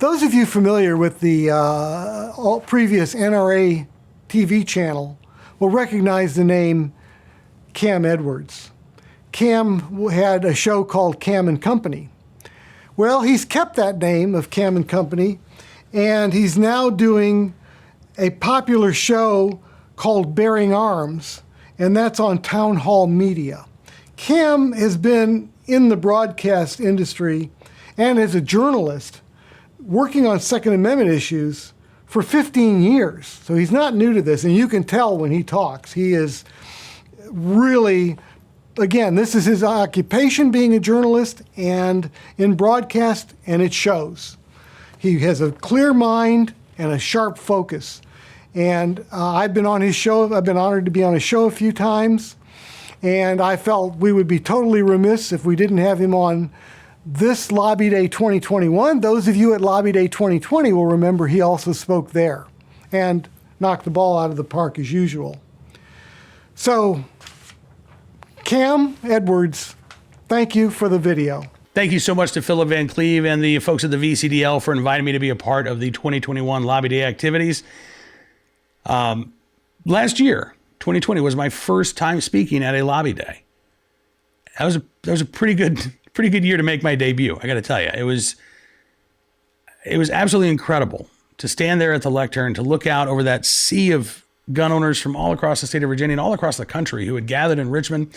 Those of you familiar with the previous NRA TV channel will recognize the name Cam Edwards. Cam had a show called Cam and Company. Well, he's kept that name of Cam and Company, and he's now doing a popular show called Bearing Arms, and that's on Town Hall Media. Cam has been in the broadcast industry and as a journalist working on Second Amendment issues for 15 years. So he's not new to this, and you can tell when he talks. He is really, again, this is his occupation, being a journalist and in broadcast, and it shows. He has a clear mind and a sharp focus. And I've been on his show. I've been honored to be on his show a few times. And I felt we would be totally remiss if we didn't have him on this Lobby Day 2021. Those of you at Lobby Day 2020 will remember he also spoke there and knocked the ball out of the park as usual. So, Cam Edwards, thank you for the video. Thank you so much to Philip Van Cleve and the folks at the VCDL for inviting me to be a part of the 2021 Lobby Day activities. Last year, 2020, was my first time speaking at a Lobby Day. That was a pretty good year to make my debut. I got to tell you, it was absolutely incredible to stand there at the lectern, to look out over that sea of gun owners from all across the state of Virginia and all across the country who had gathered in Richmond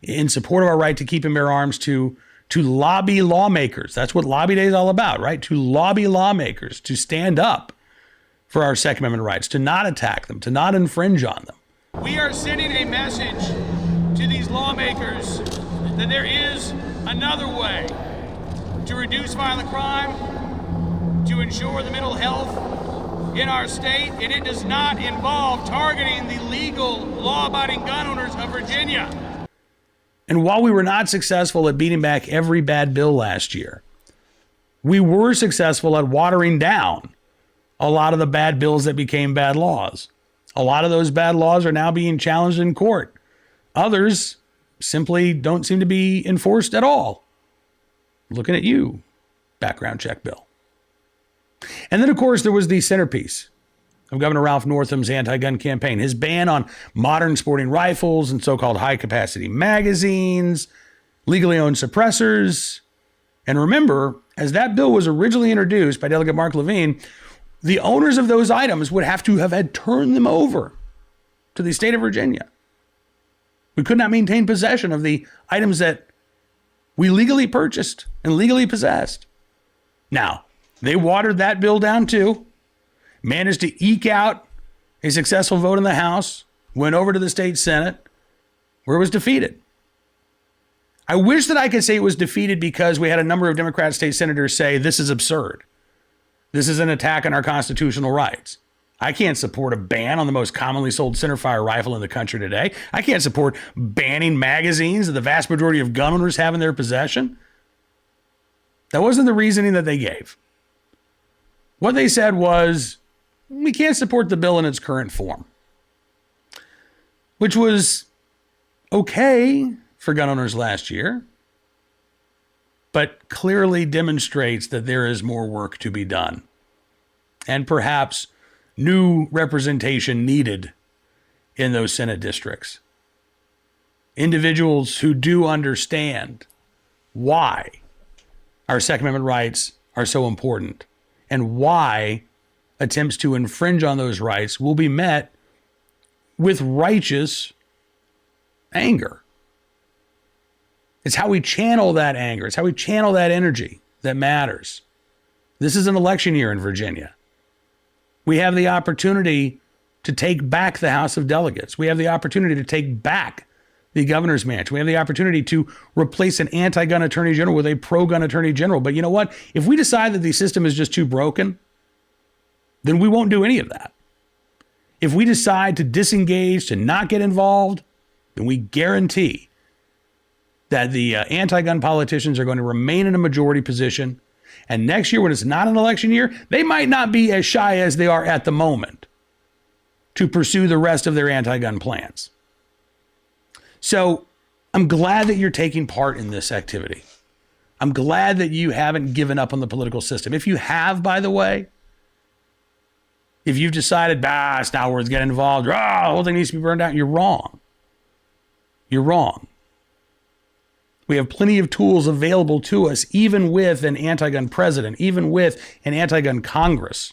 in support of our right to keep and bear arms, to lobby lawmakers. That's what Lobby Day is all about, right? To lobby lawmakers to stand up for our Second Amendment rights, to not attack them, to not infringe on them. We are sending a message to these lawmakers that there is another way to reduce violent crime, to ensure the mental health in our state, and it does not involve targeting the legal, law-abiding gun owners of Virginia. And while we were not successful at beating back every bad bill last year, we were successful at watering down a lot of the bad bills that became bad laws. A lot of those bad laws are now being challenged in court. Others simply don't seem to be enforced at all. Looking at you, background check bill. And then, of course, there was the centerpiece of Governor Ralph Northam's anti-gun campaign, his ban on modern sporting rifles and so-called high-capacity magazines, legally owned suppressors. And remember, as that bill was originally introduced by Delegate Mark Levine, the owners of those items would have to have had turned them over to the state of Virginia. We could not maintain possession of the items that we legally purchased and legally possessed. Now, they watered that bill down too, managed to eke out a successful vote in the House, went over to the state Senate, where it was defeated. I wish that I could say it was defeated because we had a number of Democrat state senators say this is absurd. This is an attack on our constitutional rights. I can't support a ban on the most commonly sold centerfire rifle in the country today. I can't support banning magazines that the vast majority of gun owners have in their possession. That wasn't the reasoning that they gave. What they said was, we can't support the bill in its current form, which was okay for gun owners last year, but clearly demonstrates that there is more work to be done and perhaps new representation needed in those Senate districts. Individuals who do understand why our Second Amendment rights are so important and why attempts to infringe on those rights will be met with righteous anger. It's how we channel that anger. It's how we channel that energy that matters. This is an election year in Virginia. We have the opportunity to take back the House of Delegates. We have the opportunity to take back the governor's mansion. We have the opportunity to replace an anti-gun attorney general with a pro-gun attorney general. But you know what? If we decide that the system is just too broken, then we won't do any of that. If we decide to disengage, to not get involved, then we guarantee that the anti-gun politicians are going to remain in a majority position. And next year, when it's not an election year, they might not be as shy as they are at the moment to pursue the rest of their anti-gun plans. So I'm glad that you're taking part in this activity. I'm glad that you haven't given up on the political system. If you have, by the way, if you've decided, it's not worth getting involved, the whole thing needs to be burned down, you're wrong. You're wrong. We have plenty of tools available to us, even with an anti-gun president, even with an anti-gun Congress.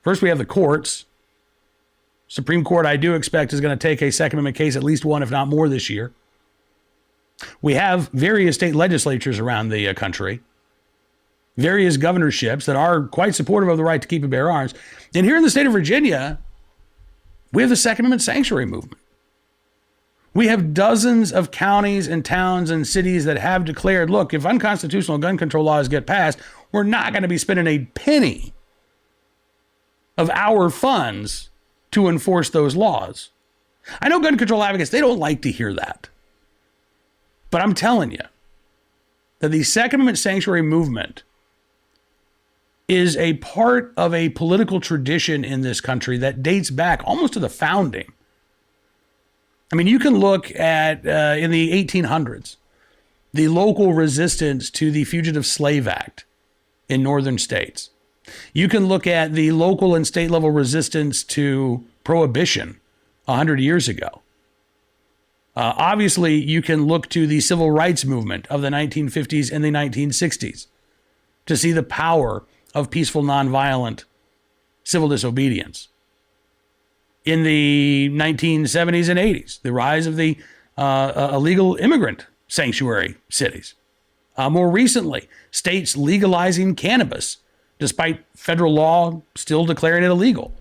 First, we have the courts. Supreme Court, I do expect, is going to take a Second Amendment case, at least one, if not more, this year. We have various state legislatures around the country, various governorships that are quite supportive of the right to keep and bear arms. And here in the state of Virginia, we have the Second Amendment sanctuary movement. We have dozens of counties and towns and cities that have declared, look, if unconstitutional gun control laws get passed, we're not going to be spending a penny of our funds to enforce those laws. I know gun control advocates, they don't like to hear that. But I'm telling you that the Second Amendment sanctuary movement is a part of a political tradition in this country that dates back almost to the founding. I mean, you can look at, in the 1800s, the local resistance to the Fugitive Slave Act in northern states. You can look at the local and state level resistance to prohibition 100 years ago. Obviously, you can look to the civil rights movement of the 1950s and the 1960s to see the power of peaceful, nonviolent civil disobedience. In the 1970s and 80s, the rise of the illegal immigrant sanctuary cities. More recently, states legalizing cannabis, despite federal law still declaring it illegal.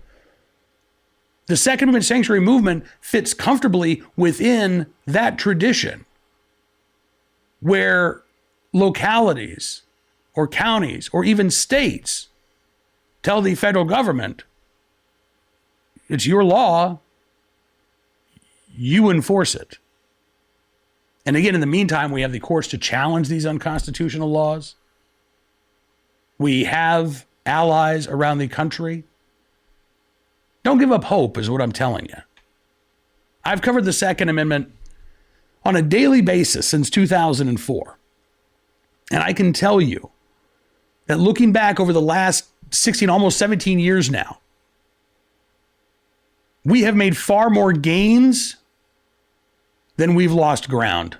The Second Amendment sanctuary movement fits comfortably within that tradition, where localities or counties or even states tell the federal government, it's your law, you enforce it. And again, in the meantime, we have the courts to challenge these unconstitutional laws. We have allies around the country. Don't give up hope is what I'm telling you. I've covered the Second Amendment on a daily basis since 2004. And I can tell you that looking back over the last 16, almost 17 years now, we have made far more gains than we've lost ground.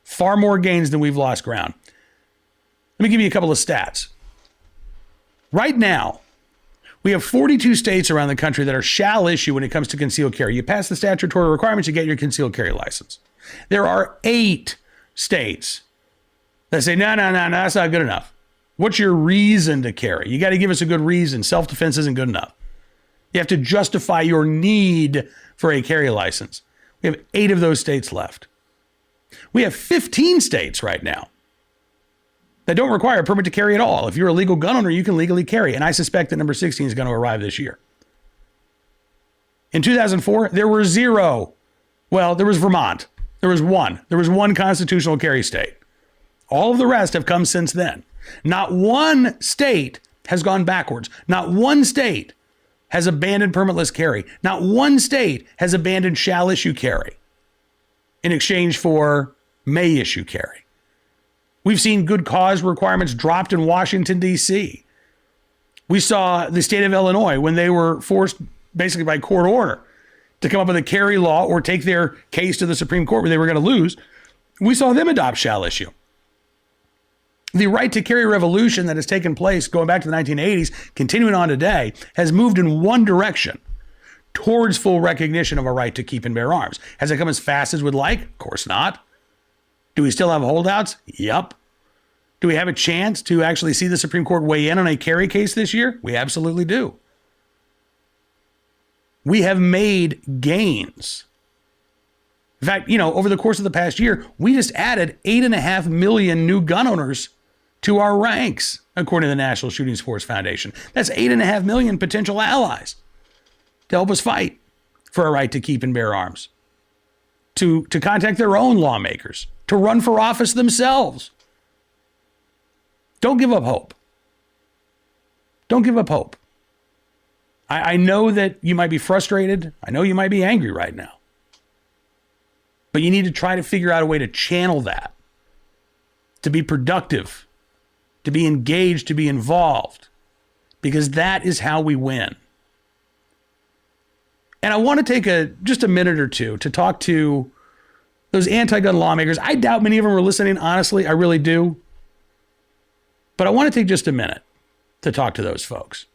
Far more gains than we've lost ground. Let me give you a couple of stats. Right now, we have 42 states around the country that are shall issue when it comes to concealed carry. You pass the statutory requirements, you get your concealed carry license. There are 8 states that say, no, that's not good enough. What's your reason to carry? You got to give us a good reason. Self-defense isn't good enough. You have to justify your need for a carry license. We have 8 of those states left. We have 15 states right now that don't require a permit to carry at all. If you're a legal gun owner, you can legally carry. And I suspect that number 16 is going to arrive this year. In 2004, there were 0. Well, there was Vermont. There was 1. There was 1 constitutional carry state. All of the rest have come since then. Not one state has gone backwards. Not one state has abandoned permitless carry. Not one state has abandoned shall issue carry in exchange for may issue carry. We've seen good cause requirements dropped in Washington, D.C. We saw the state of Illinois when they were forced basically by court order to come up with a carry law or take their case to the Supreme Court where they were going to lose. We saw them adopt shall issue. The right to carry revolution that has taken place going back to the 1980s, continuing on today, has moved in one direction towards full recognition of a right to keep and bear arms. Has it come as fast as we'd like? Of course not. Do we still have holdouts? Yep. Do we have a chance to actually see the Supreme Court weigh in on a carry case this year? We absolutely do. We have made gains. In fact, over the course of the past year, we just added 8.5 million new gun owners to our ranks, according to the National Shooting Sports Foundation. That's 8.5 million potential allies to help us fight for a right to keep and bear arms, to contact their own lawmakers, to run for office themselves. Don't give up hope. Don't give up hope. I know that you might be frustrated. I know you might be angry right now. But you need to try to figure out a way to channel that, to be productive, to be engaged, to be involved, because that is how we win. And I want to take just a minute or two to talk to those anti-gun lawmakers. I doubt many of them are listening, honestly. I really do. But I want to take just a minute to talk to those folks.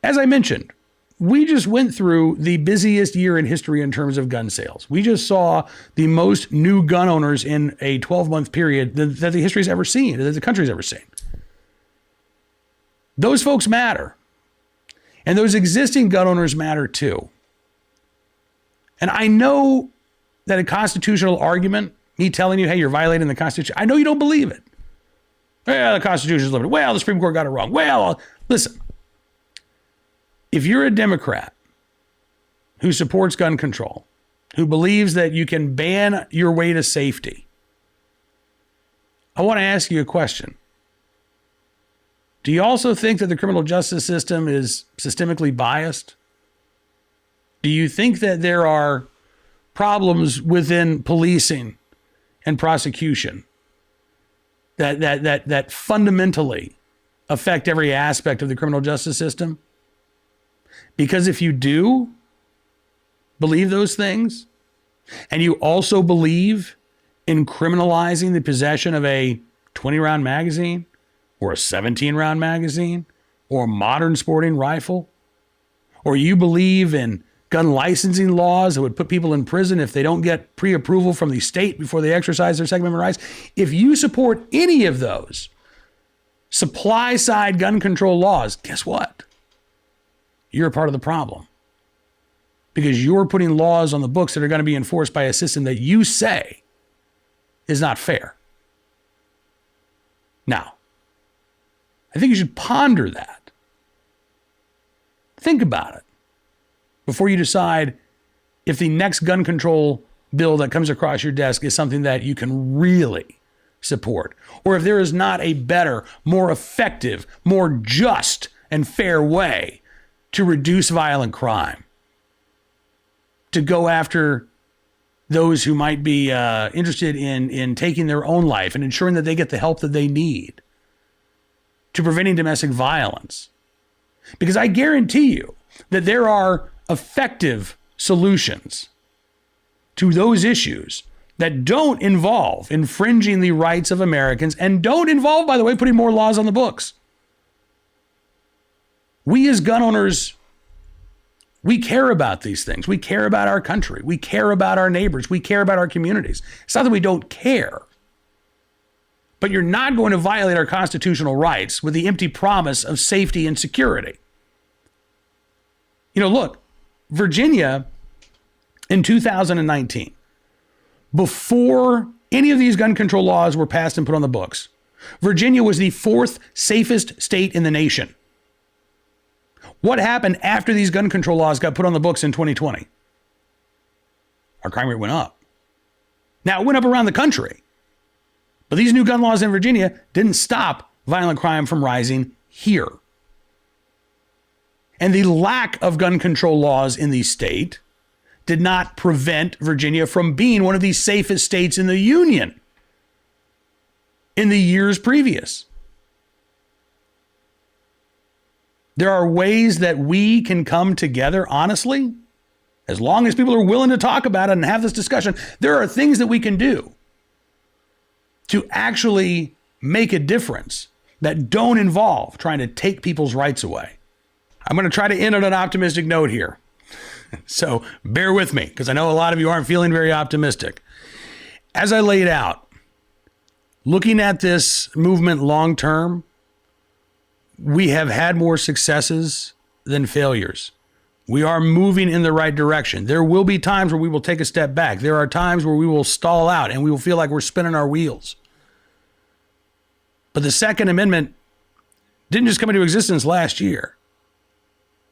As I mentioned, we just went through the busiest year in history in terms of gun sales. We just saw the most new gun owners in a 12-month period that the history's ever seen, that the country's ever seen. Those folks matter. And those existing gun owners matter too. And I know that a constitutional argument, me telling you, hey, you're violating the Constitution, I know you don't believe it. Well, the Constitution is limited. Well, the Supreme Court got it wrong. Well, listen. If you're a Democrat who supports gun control, who believes that you can ban your way to safety, I want to ask you a question. Do you also think that the criminal justice system is systemically biased? Do you think that there are problems within policing and prosecution that fundamentally affect every aspect of the criminal justice system? Because if you do believe those things, and you also believe in criminalizing the possession of a 20-round magazine or a 17-round magazine or a modern sporting rifle, or you believe in gun licensing laws that would put people in prison if they don't get pre-approval from the state before they exercise their Second Amendment rights, if you support any of those supply-side gun control laws, guess what? You're a part of the problem, because you're putting laws on the books that are going to be enforced by a system that you say is not fair. Now, I think you should ponder that. Think about it before you decide if the next gun control bill that comes across your desk is something that you can really support, or if there is not a better, more effective, more just and fair way to reduce violent crime, to go after those who might be interested in taking their own life and ensuring that they get the help that they need, to preventing domestic violence. Because I guarantee you that there are effective solutions to those issues that don't involve infringing the rights of Americans and don't involve, by the way, putting more laws on the books. We as gun owners, we care about these things. We care about our country. We care about our neighbors. We care about our communities. It's not that we don't care. But you're not going to violate our constitutional rights with the empty promise of safety and security. You know, look, Virginia in 2019, before any of these gun control laws were passed and put on the books, Virginia was the fourth safest state in the nation. What happened after these gun control laws got put on the books in 2020? Our crime rate went up. Now, it went up around the country. But these new gun laws in Virginia didn't stop violent crime from rising here. And the lack of gun control laws in the state did not prevent Virginia from being one of the safest states in the union in the years previous. There are ways that we can come together, honestly, as long as people are willing to talk about it and have this discussion. There are things that we can do to actually make a difference that don't involve trying to take people's rights away. I'm going to try to end on an optimistic note here. So bear with me, because I know a lot of you aren't feeling very optimistic. As I laid out, looking at this movement long term, we have had more successes than failures. We are moving in the right direction. There will be times where we will take a step back. There are times where we will stall out and we will feel like we're spinning our wheels. But the Second Amendment didn't just come into existence last year.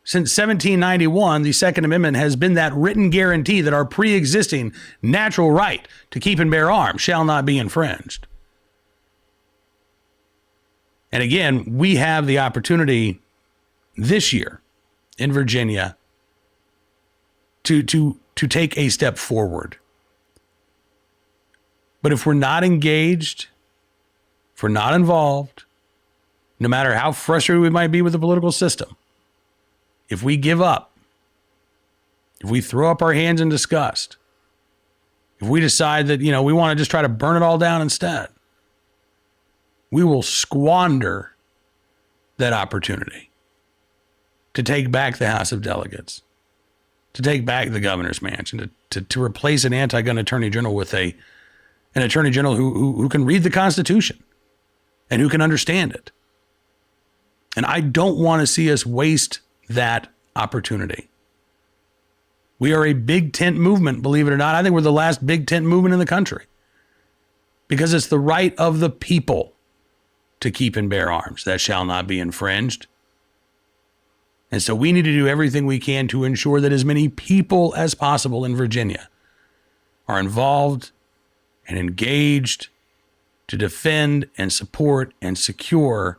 Since 1791, the Second Amendment has been that written guarantee that our pre-existing natural right to keep and bear arms shall not be infringed. And again, we have the opportunity this year in Virginia to to take a step forward. But if we're not engaged, if we're not involved, no matter how frustrated we might be with the political system, if we give up, if we throw up our hands in disgust, if we decide that, we want to just try to burn it all down instead, we will squander that opportunity to take back the House of Delegates, to take back the governor's mansion, to replace an anti-gun attorney general with an attorney general who can read the Constitution and who can understand it. And I don't want to see us waste that opportunity. We are a big tent movement, believe it or not. I think we're the last big tent movement in the country because it's the right of the people to keep and bear arms. That shall not be infringed. And so we need to do everything we can to ensure that as many people as possible in Virginia are involved and engaged to defend and support and secure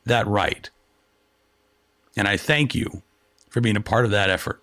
that right. And I thank you for being a part of that effort.